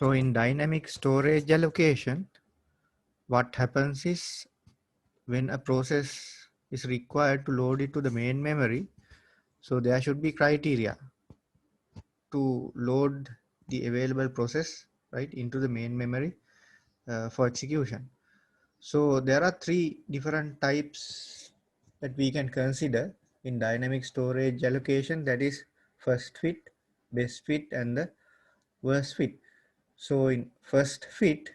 So in dynamic storage allocation, what happens is when a process is required to load it to the main memory, so there should be criteria to load the available process right into the main memory for execution. So there are three different types that we can consider in dynamic storage allocation, that is first fit, best fit and the worst fit. So in first fit,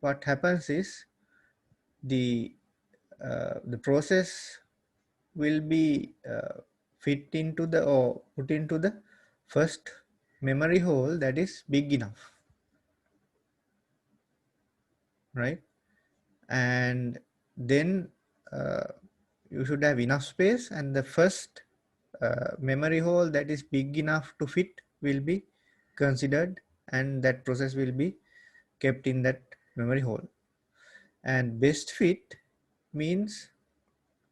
what happens is the process will be fit into the or put into the first memory hole that is big enough, right? And then you should have enough space, and the first memory hole that is big enough to fit will be considered, and that process will be kept in that memory hole. And best fit means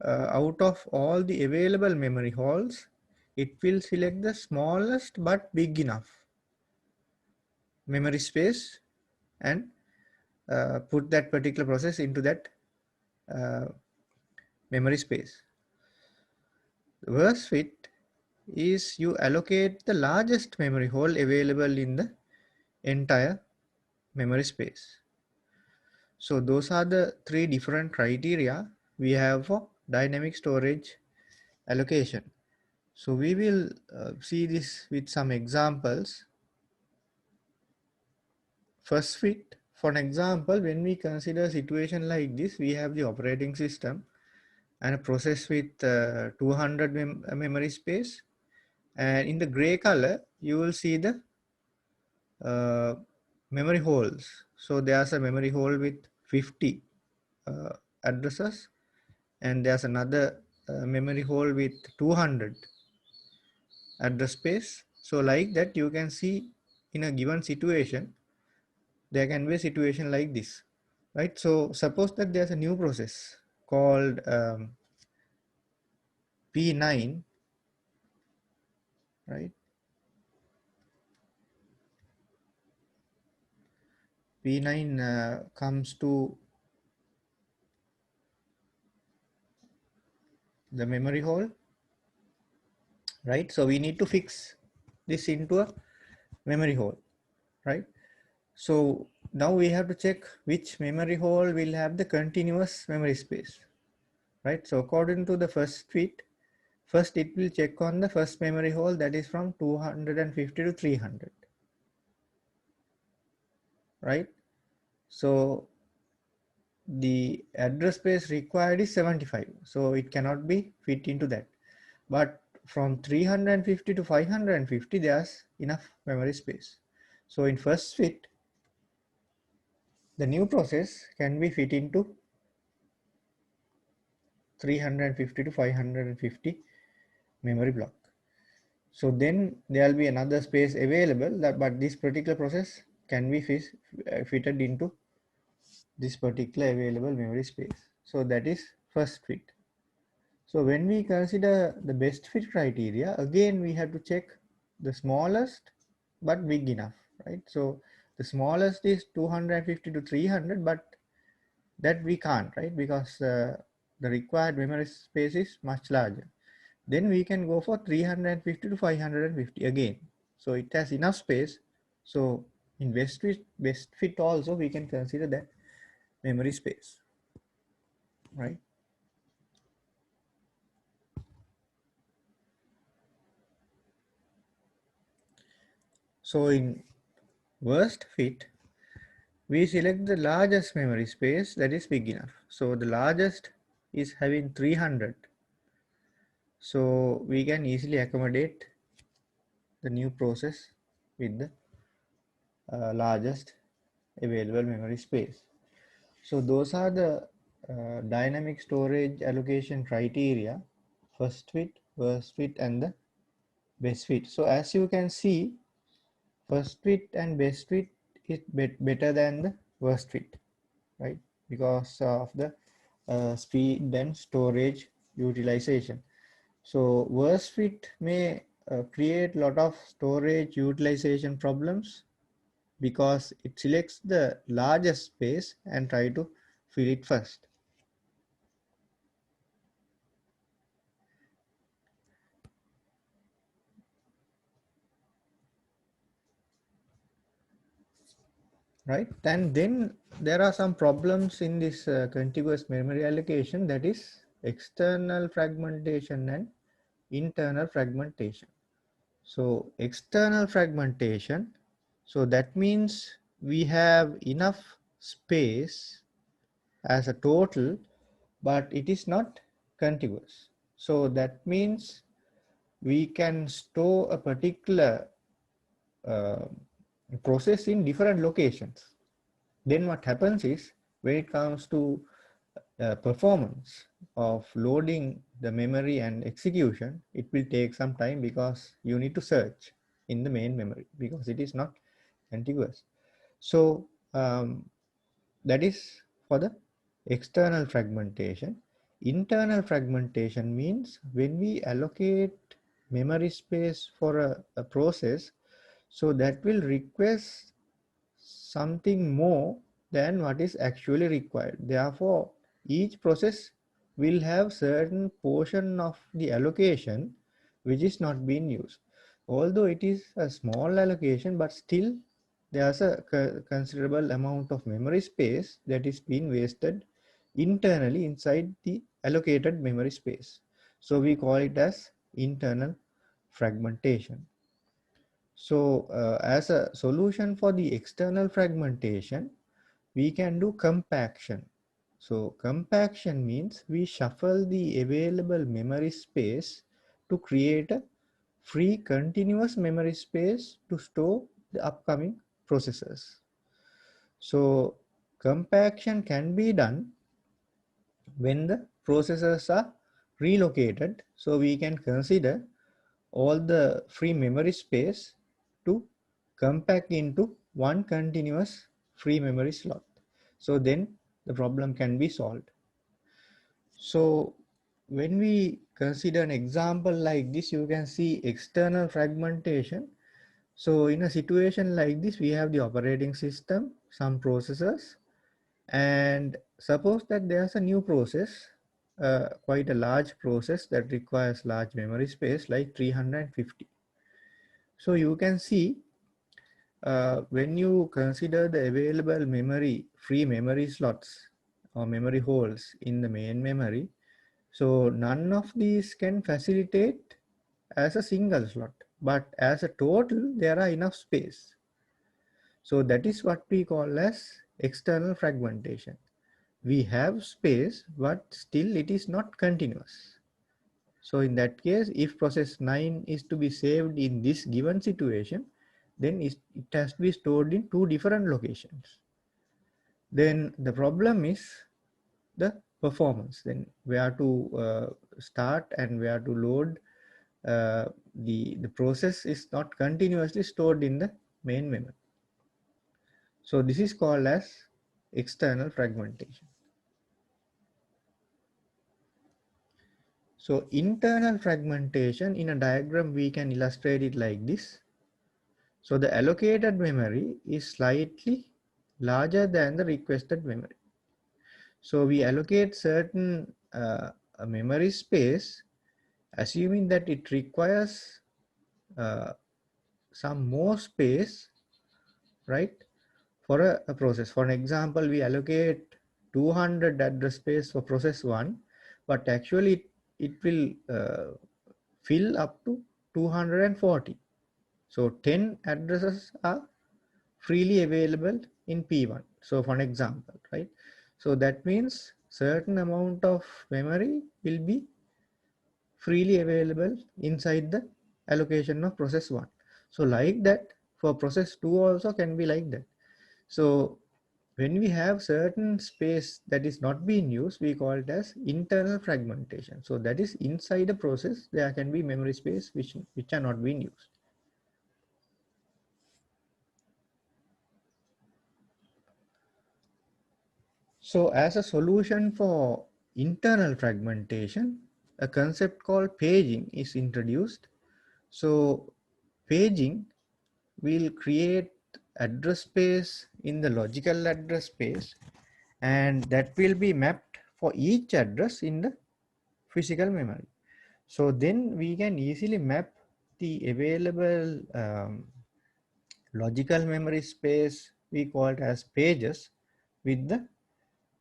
out of all the available memory holes, it will select the smallest but big enough memory space and put that particular process into that uh, memory space. The worst fit is you allocate the largest memory hole available in the entire memory space. So those are the three different criteria we have for dynamic storage allocation. So we will see this with some examples. First fit, for an example, when we consider a situation like this, we have the operating system and a process with 200 memory space, and in the gray color you will see the uh, memory holes. So there's a memory hole with 50 addresses, and there's another memory hole with 200 address space. So like that, you can see in a given situation there can be a situation like this, right? So suppose that there's a new process called P9, right? P9 comes to the memory hole, right? So we need to fix this into a memory hole, right? So now we have to check which memory hole will have the continuous memory space, right? So according to the first fit, first it will check on the first memory hole, that is from 250 to 300, right? So the address space required is 75, so it cannot be fit into that. But from 350 to 550 there's enough memory space. So in first fit, the new process can be fit into 350 to 550 memory block. So then there will be another space available, but this particular process can be fitted into this particular available memory space. So that is first fit. So when we consider the best fit criteria, again we have to check the smallest but big enough, right? So the smallest is 250 to 300, but that we can't, right? Because the required memory space is much larger. Then we can go for 350 to 550 again. So it has enough space. So in best fit also we can consider that memory space, right? So in worst fit, we select the largest memory space that is big enough. So the largest is having 300. So we can easily accommodate the new process with the largest available memory space. So those are the dynamic storage allocation criteria: first fit, worst fit and the best fit. So as you can see, first fit and best fit is better than the worst fit, right? Because of the speed and storage utilization. So worst fit may create a lot of storage utilization problems, because it selects the largest space and try to fill it first. Right, and then there are some problems in this contiguous memory allocation, that is external fragmentation and internal fragmentation. So external fragmentation, so that means we have enough space as a total, but it is not contiguous. So that means we can store a particular uh, process in different locations. Then what happens is, when it comes to performance of loading the memory and execution, it will take some time because you need to search in the main memory because it is not contiguous. So that is for the external fragmentation. Internal fragmentation means when we allocate memory space for a process, so that will request something more than what is actually required. Therefore, each process will have certain portion of the allocation which is not being used. Although it is a small allocation, but still there's a considerable amount of memory space that is being wasted internally inside the allocated memory space. So we call it as internal fragmentation. So as a solution for the external fragmentation, we can do compaction. So compaction means we shuffle the available memory space to create a free continuous memory space to store the upcoming processes. So compaction can be done when the processors are relocated. So we can consider all the free memory space to compact into one continuous free memory slot. So then the problem can be solved. So when we consider an example like this, you can see external fragmentation. So in a situation like this, we have the operating system, some processors, and suppose that there's a new process, quite a large process that requires large memory space like 350. So you can see when you consider the available memory, free memory slots or memory holes in the main memory, so none of these can facilitate as a single slot, but as a total, there are enough space. So that is what we call as external fragmentation. We have space, but still it is not continuous. So in that case, if process 9 is to be saved in this given situation, then it has to be stored in two different locations. Then the problem is the performance. Then where to start and where to load the process is not continuously stored in the main memory. So this is called as external fragmentation. So internal fragmentation, in a diagram we can illustrate it like this. So the allocated memory is slightly larger than the requested memory. So we allocate certain a memory space, assuming that it requires uh, some more space, right, for a process. For an example, we allocate 200 address space for process 1, but actually it will fill up to 240. So 10 addresses are freely available in P1. So for an example, right? So that means certain amount of memory will be freely available inside the allocation of process 1. So like that, for process 2 also can be like that. So when we have certain space that is not being used, we call it as internal fragmentation. So that is inside the process, there can be memory space which are not being used. So as a solution for internal fragmentation, a concept called paging is introduced. So paging will create address space in the logical address space, and that will be mapped for each address in the physical memory. So then we can easily map the available logical memory space, we call it as pages, with the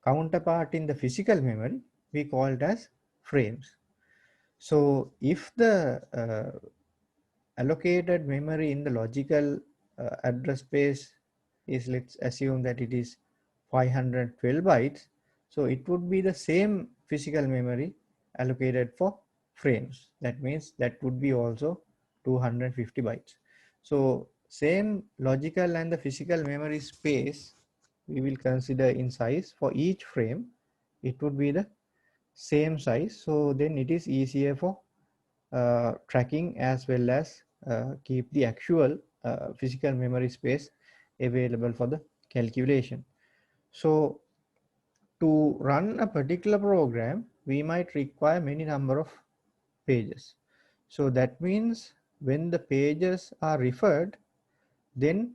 counterpart in the physical memory, we call it as frames. So if the allocated memory in the logical address space is, let's assume that it is 512 bytes, so it would be the same physical memory allocated for frames. That means that would be also 250 bytes. So same logical and the physical memory space we will consider in size for each frame. It would be the same size, so then it is easier for tracking as well as keep the actual physical memory space available for the calculation. So to run a particular program, we might require many number of pages. So that means when the pages are referred, then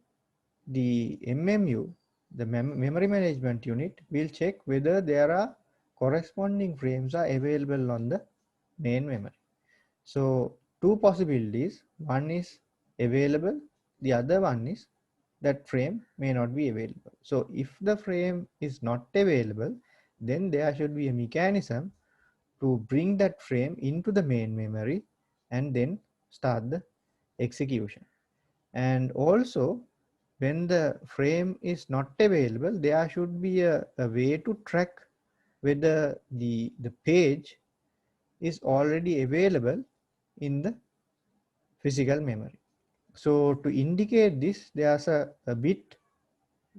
the MMU, the memory management unit, will check whether there are corresponding frames are available on the main memory. So two possibilities, one is available, the other one is that frame may not be available. So if the frame is not available, then there should be a mechanism to bring that frame into the main memory and then start the execution. And also when the frame is not available, there should be a way to track whether the page is already available in the physical memory. So to indicate this, there's a bit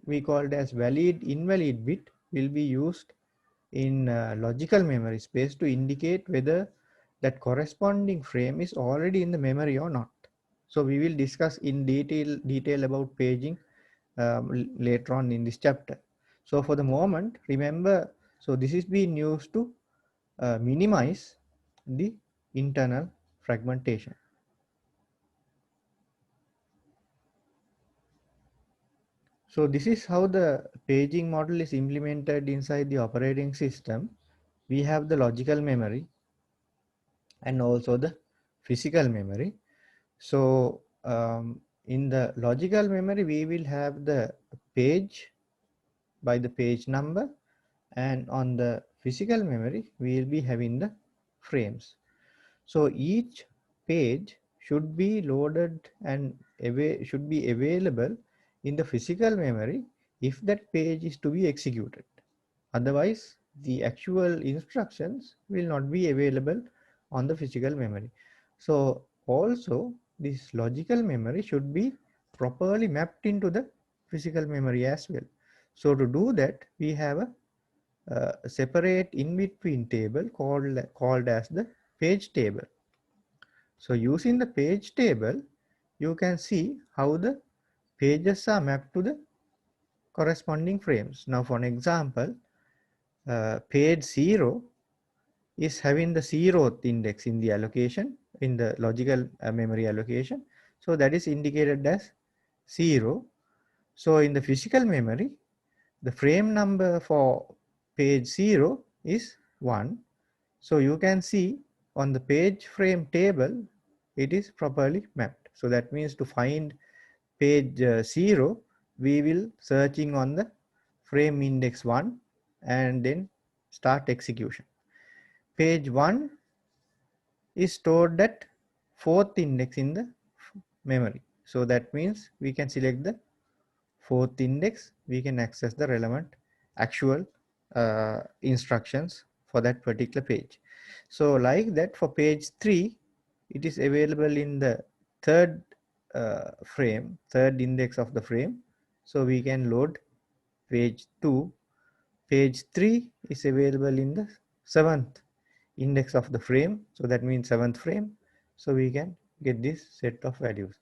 we call it as valid invalid bit will be used in logical memory space to indicate whether that corresponding frame is already in the memory or not. So we will discuss in detail about paging later on in this chapter. So for the moment, remember, so this is being used to minimize the internal fragmentation. So this is how the paging model is implemented inside the operating system. We have the logical memory and also the physical memory. So in the logical memory, we will have the page by the page number, and on the physical memory, we will be having the frames. So each page should be loaded and should be available in the physical memory if that page is to be executed. Otherwise, the actual instructions will not be available on the physical memory. So also this logical memory should be properly mapped into the physical memory as well. So to do that, we have a separate in-between table called as the page table. So using the page table, you can see how the pages are mapped to the corresponding frames. Now for an example, page 0 is having the 0th index in the allocation, in the logical memory allocation. So that is indicated as 0. So in the physical memory, the frame number for page 0 is 1. So you can see on the page frame table, it is properly mapped. So that means to find page 0, we will searching on the frame index 1 and then start execution. Page 1 is stored at 4th index in the memory. So that means we can select the 4th index, we can access the relevant actual instructions for that particular page. So like that for page 3, it is available in the 3rd frame, 3rd index of the frame. So we can load page 2. Page 3 is available in the 7th index of the frame. So that means 7th frame. So we can get this set of values.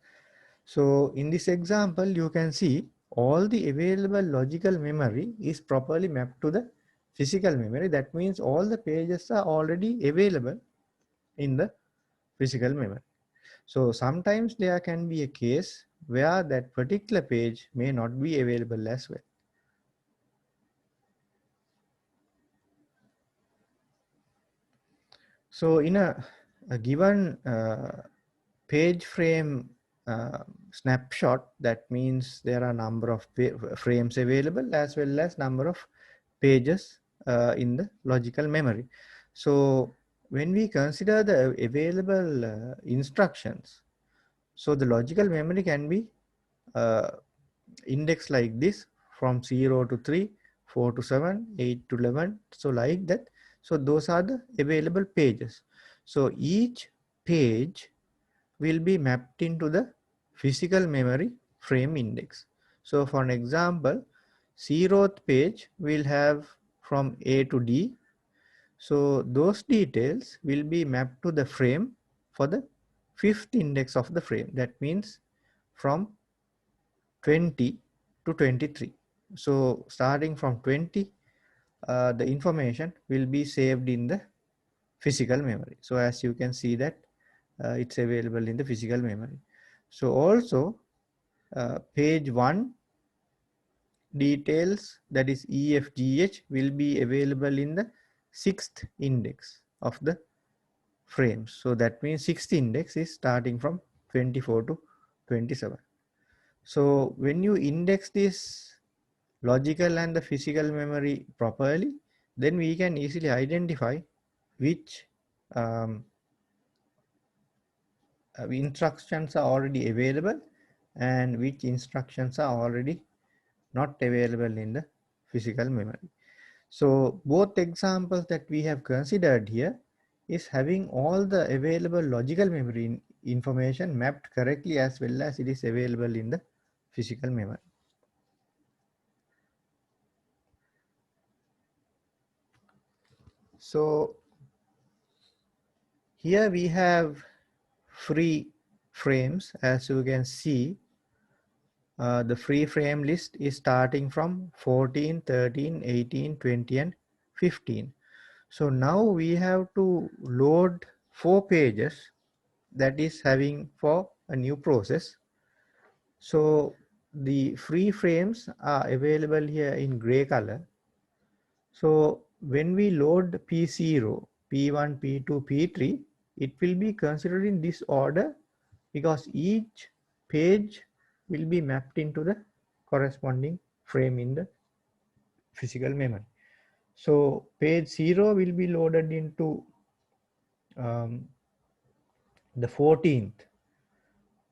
So in this example, you can see all the available logical memory is properly mapped to the physical memory. That means all the pages are already available in the physical memory. So sometimes there can be a case where that particular page may not be available as well. So in a given page frame snapshot, that means there are number of frames available as well as number of pages in the logical memory. So when we consider the available instructions, so the logical memory can be uh, indexed like this, from 0 to 3, 4 to 7, 8 to 11, so like that. So those are the available pages. So each page will be mapped into the physical memory frame index. So for an example, 0th page will have from A to D. So those details will be mapped to the frame for the 5th index of the frame. That means from 20 to 23. So starting from 20, the information will be saved in the physical memory. So as you can see that it's available in the physical memory. So also page 1 details, that is EFGH, will be available in the 6th index of the frames. So that means 6th index is starting from 24 to 27. So when you index this logical and the physical memory properly, then we can easily identify which um, instructions are already available and which instructions are already not available in the physical memory. So both examples that we have considered here is having all the available logical memory information mapped correctly as well as it is available in the physical memory. So here we have free frames. As you can see, the free frame list is starting from 14, 13, 18, 20 and 15. So now we have to load 4 pages that is having for a new process. So the free frames are available here in gray color. So when we load P0, P1, P2, P3, it will be considered in this order because each page will be mapped into the corresponding frame in the physical memory. So page 0 will be loaded into the 14th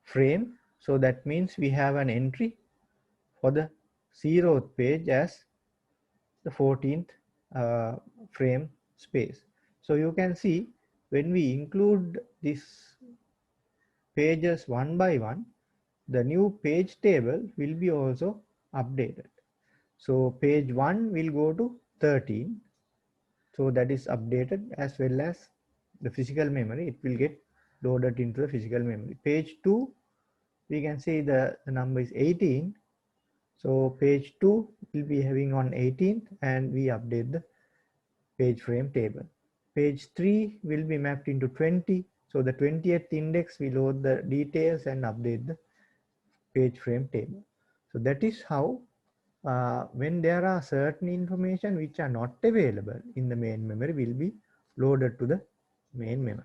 frame. So that means we have an entry for the 0th page as the 14th frame space. So you can see when we include these pages one by one, the new page table will be also updated. So page 1 will go to 13. So that is updated, as well as the physical memory, it will get loaded into the physical memory. Page 2, we can see the number is 18. So page 2 will be having on 18th and we update the page frame table. Page 3 will be mapped into 20. So the 20th index, we load the details and update the page frame table. So that is how when there are certain information which are not available in the main memory will be loaded to the main memory.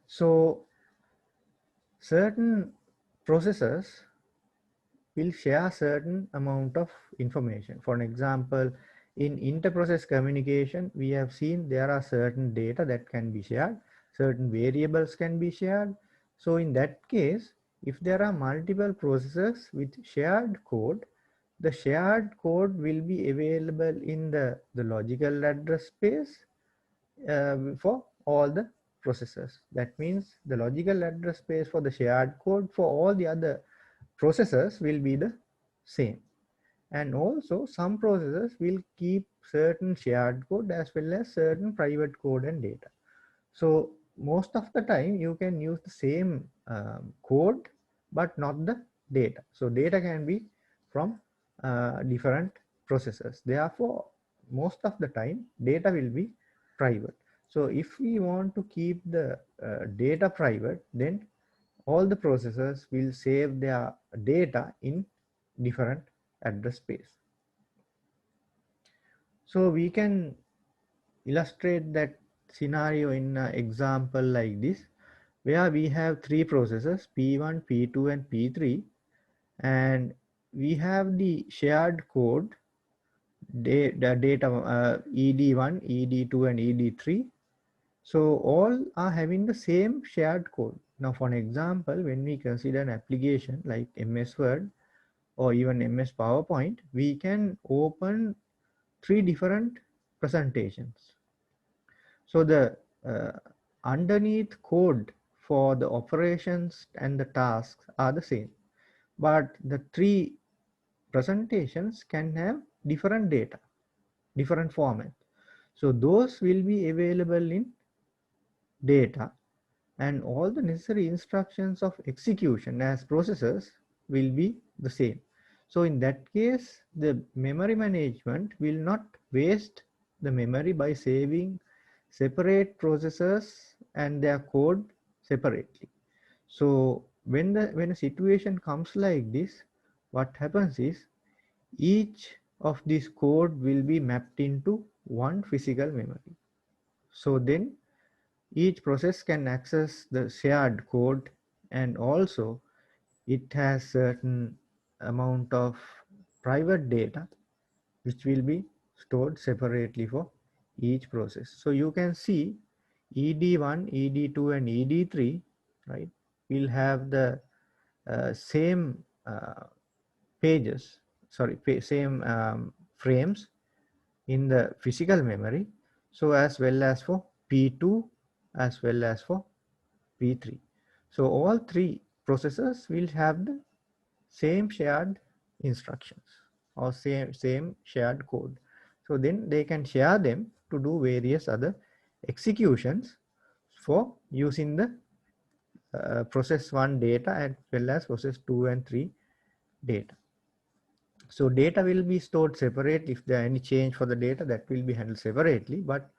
So certain processors will share certain amount of information. For an example, in inter-process communication, we have seen there are certain data that can be shared, certain variables can be shared. So in that case, if there are multiple processors with shared code, the shared code will be available in the logical address space for all the processors. That means the logical address space for the shared code for all the other processors will be the same. And also some processors will keep certain shared code as well as certain private code and data. So most of the time you can use the same code but not the data. So data can be from different processors. Therefore, most of the time data will be private. So if we want to keep the data private, then all the processors will save their data in different address space. So we can illustrate that scenario in an example like this, where we have three processors, P1, P2 and P3, and we have the shared code, the data ED1, ED2 and ED3. So all are having the same shared code. Now for an example, when we consider an application like MS Word or even MS PowerPoint, we can open three different presentations. So the underneath code for the operations and the tasks are the same, but the three presentations can have different data, different format. So those will be available in data, and all the necessary instructions of execution as processors will be the same. So in that case, the memory management will not waste the memory by saving separate processors and their code separately. So when a situation comes like this, what happens is each of these code will be mapped into one physical memory. So then each process can access the shared code, and also it has certain amount of private data which will be stored separately for each process. So you can see ED1, ED2 and ED3, right, will have the same pages, sorry, same frames in the physical memory, so as well as for P2 as well as for P3. So all three processors will have the same shared instructions or same shared code. So then they can share them to do various other executions for using the process 1 data as well as process 2 and 3 data. So data will be stored separately. If there are any change for the data, that will be handled separately, but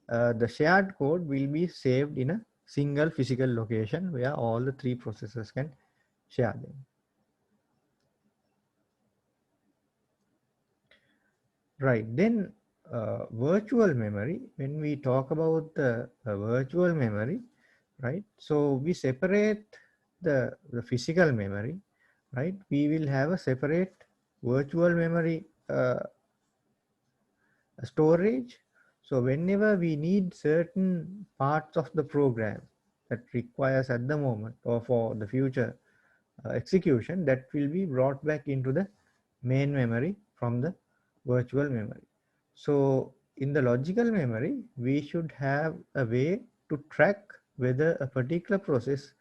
the shared code will be saved in a single physical location where all the three processors can share them. Right, then virtual memory, when we talk about the virtual memory, right, so we separate the physical memory, right, we will have a separate virtual memory storage. So whenever we need certain parts of the program that requires at the moment or for the future execution, that will be brought back into the main memory from the virtual memory. So in the logical memory, we should have a way to track whether a particular process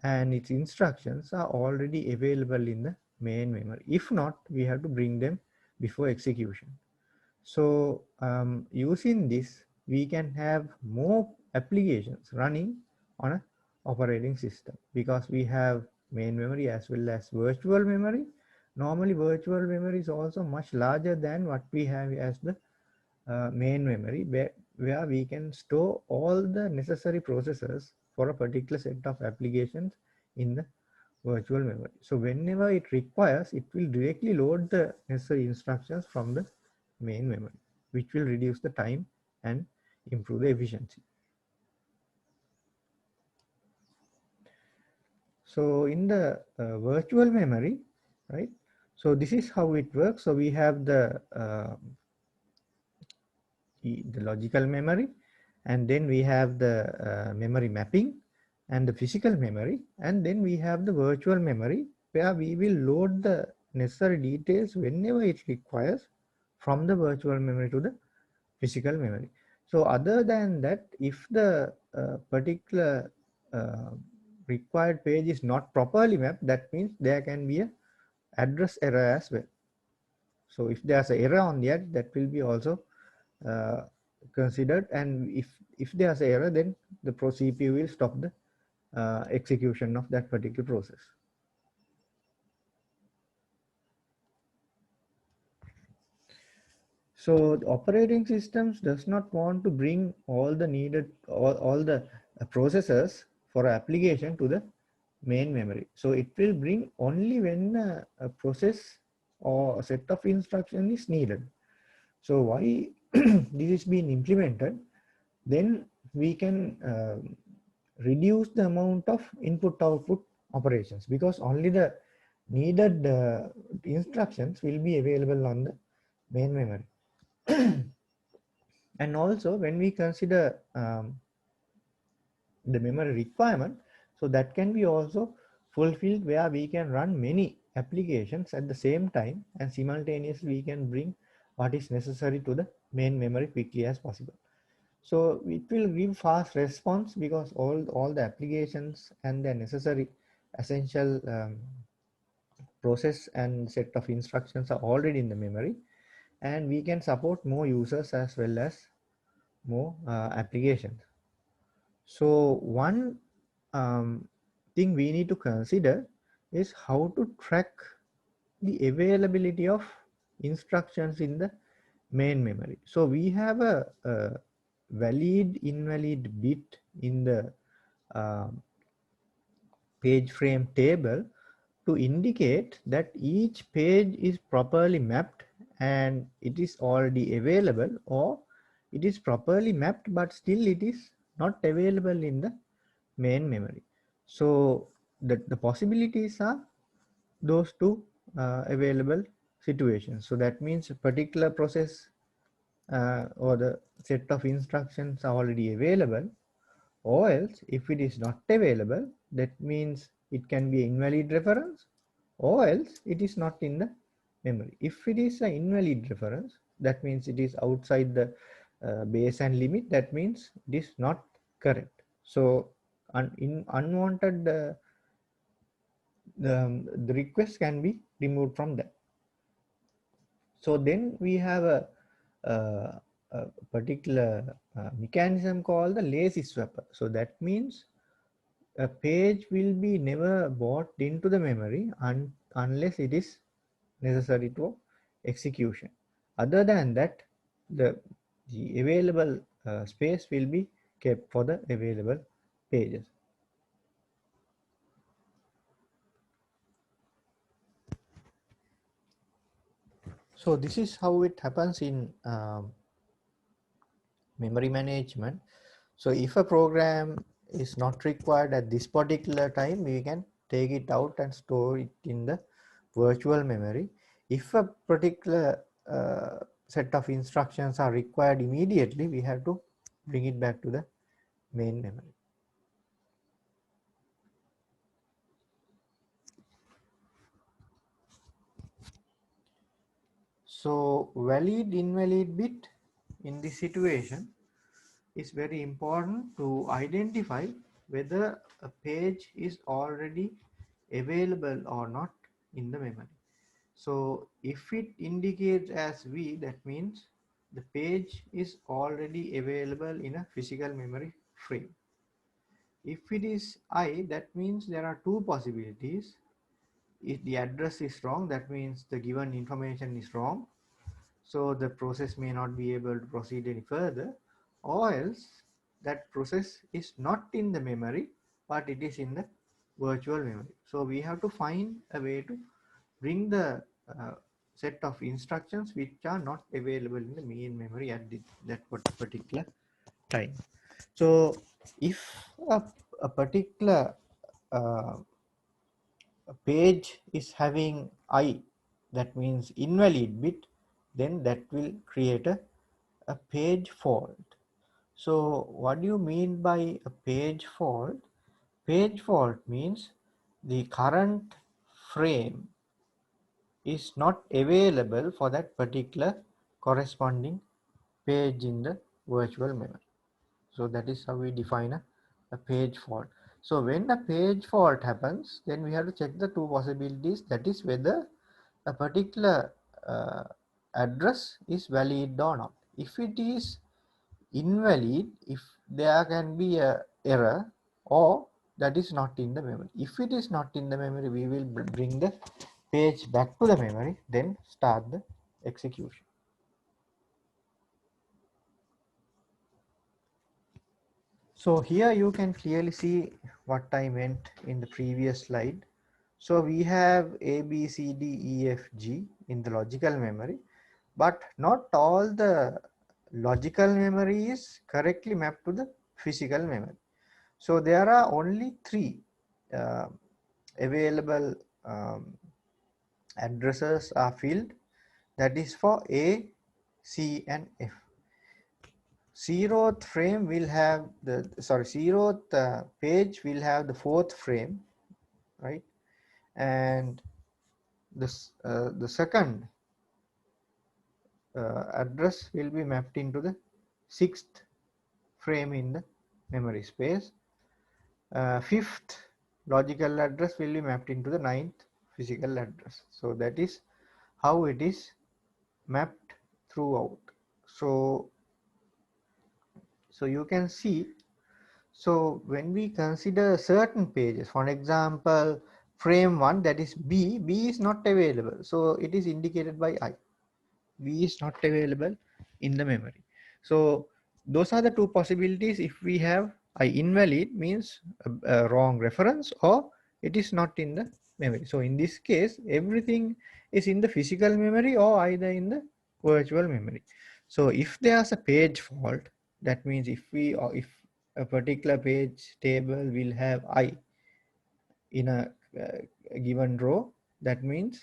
and its instructions are already available in the main memory. If not, we have to bring them before execution. So using this, we can have more applications running on an operating system, because we have main memory as well as virtual memory. Normally virtual memory is also much larger than what we have as the main memory, where we can store all the necessary processes for a particular set of applications in the virtual memory. So whenever it requires, it will directly load the necessary instructions from the main memory, which will reduce the time and improve the efficiency. So in the virtual memory, right, so this is how it works. So we have the logical memory, and then we have the memory mapping and the physical memory, and then we have the virtual memory, where we will load the necessary details whenever it requires from the virtual memory to the physical memory. So other than that, if the particular required page is not properly mapped, that means there can be a address error as well. So if there's an error on the edge, that will be also considered, and if there's an error, then the CPU will stop the execution of that particular process. So the operating systems does not want to bring all the needed all the processors for application to the main memory. So it will bring only when a process or a set of instruction is needed. So why this is being implemented, then we can reduce the amount of input output operations, because only the needed instructions will be available on the main memory. And also when we consider the memory requirement, so that can be also fulfilled where we can run many applications at the same time, and simultaneously we can bring what is necessary to the main memory quickly as possible. So it will give fast response because all the applications and the necessary essential process and set of instructions are already in the memory, and we can support more users as well as more applications. So one thing we need to consider is how to track the availability of instructions in the main memory. So we have a valid invalid bit in the page frame table to indicate that each page is properly mapped and it is already available, or it is properly mapped but still it is not available in the main memory. So the possibilities are those two available situations. So that means a particular process or the set of instructions are already available, or else if it is not available, that means it can be invalid reference, or else it is not in the memory. If it is an invalid reference, that means it is outside the base and limit, that means it is not correct. So in unwanted the request can be removed from that. So then we have a particular mechanism called the lazy swapper. So that means a page will be never bought into the memory unless it is necessary to execution. Other than that, the available space will be kept for the available pages. So this is how it happens in memory management. So if a program is not required at this particular time, we can take it out and store it in the virtual memory. If a particular set of instructions are required immediately, we have to bring it back to the main memory. So valid invalid bit in this situation is very important to identify whether a page is already available or not in the memory. So if it indicates as V, that means the page is already available in a physical memory frame. If it is I, that means there are two possibilities. If the address is wrong, that means the given information is wrong, so the process may not be able to proceed any further, or else that process is not in the memory but it is in the virtual memory. So we have to find a way to bring the set of instructions which are not available in the main memory at that particular time. So if a particular uh, page is having I, that means invalid bit, then that will create a page fault. So what do you mean by a page fault? Page fault means the current frame is not available for that particular corresponding page in the virtual memory. So that is how we define a page fault. So when a page fault happens, then we have to check the two possibilities, that is whether a particular address is valid or not. If it is invalid, if there can be a error, or that is not in the memory. If it is not in the memory, we will bring the page back to the memory, then start the execution. So here you can clearly see what I meant in the previous slide. So we have A, B, C, D, E, F, G in the logical memory, but not all the logical memory is correctly mapped to the physical memory. So there are only three uh, available um, addresses are filled, that is for A, C and F. Zeroth frame will have the, sorry, zeroth page will have the fourth frame, right? And this the second address will be mapped into the sixth frame in the memory space. Fifth logical address will be mapped into the ninth physical address. So that is how it is mapped throughout. So you can see, so when we consider certain pages, for example, frame 1, that is B is not available. So it is indicated by I. B is not available in the memory. So those are the two possibilities. If we have I invalid, means a wrong reference, or it is not in the memory. So in this case, everything is in the physical memory or either in the virtual memory. So if there's a page fault, that means if a particular page table will have I in a given row, that means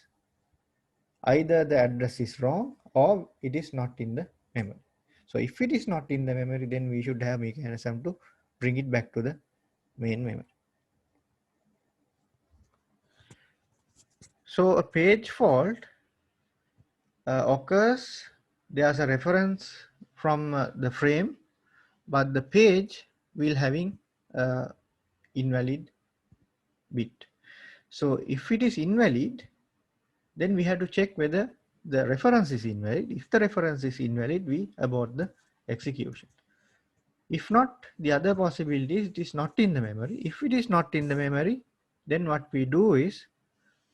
either the address is wrong or it is not in the memory. So if it is not in the memory, then we should have mechanism to bring it back to the main memory. So a page fault occurs, there's a reference from the frame, but the page will having invalid bit. So if it is invalid, then we have to check whether the reference is invalid. If the reference is invalid, we abort the execution. If not, the other possibility is it is not in the memory. If it is not in the memory, then what we do is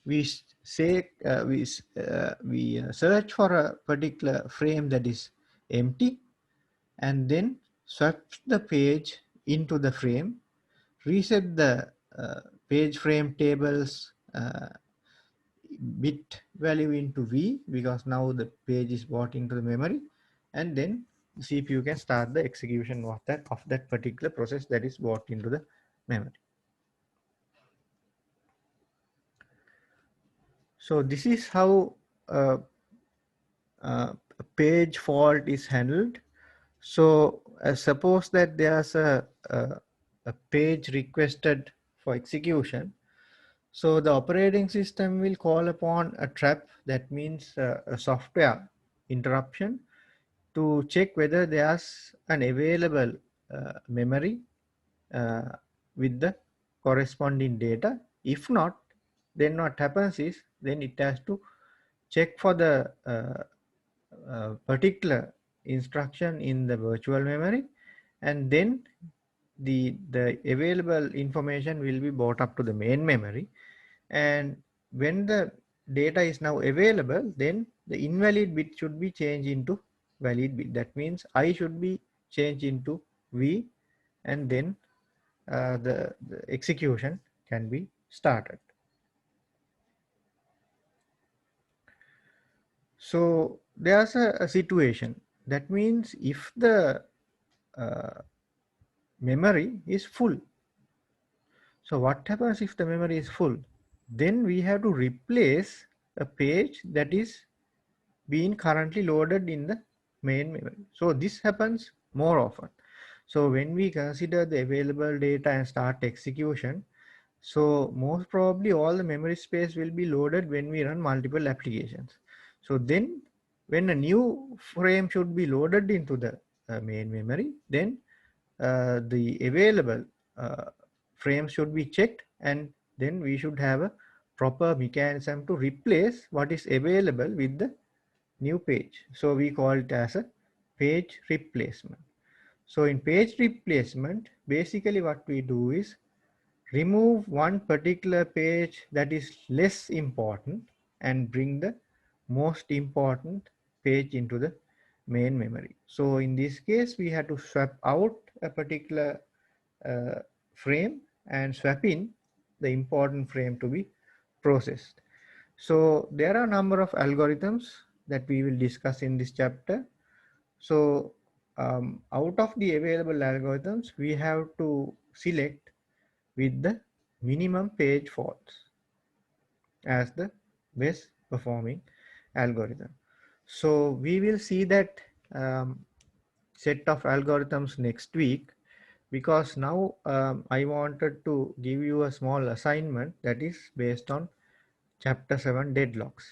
we say we search for a particular frame that is empty, and then swap the page into the frame, reset the page frame tables bit value into V, because now the page is brought into the memory, and then the CPU can start the execution of that particular process that is brought into the memory. So this is how a page fault is handled. So suppose that there's a page requested for execution. So the operating system will call upon a trap, that means a software interruption, to check whether there's an available memory uh, with the corresponding data. If not, then what happens is then it has to check for the particular instruction in the virtual memory, and then the available information will be brought up to the main memory. And when the data is now available, then the invalid bit should be changed into valid bit. That means I should be changed into V, and then the execution can be started. So there's a situation, that means if the uh, memory is full. So what happens if the memory is full? Then we have to replace a page that is being currently loaded in the main memory. So this happens more often. So when we consider the available data and start execution, so most probably all the memory space will be loaded when we run multiple applications. So then when a new frame should be loaded into the main memory, then the available uh, frames should be checked, and then we should have a proper mechanism to replace what is available with the new page. So we call it as a page replacement. So in page replacement, basically what we do is remove one particular page that is less important and bring the most important page into the main memory. So in this case, we had to swap out a particular frame and swap in the important frame to be processed. So there are a number of algorithms that we will discuss in this chapter. So out of the available algorithms, we have to select with the minimum page faults as the best performing algorithm. So we will see that set of algorithms next week, because now I wanted to give you a small assignment that is based on chapter 7 deadlocks.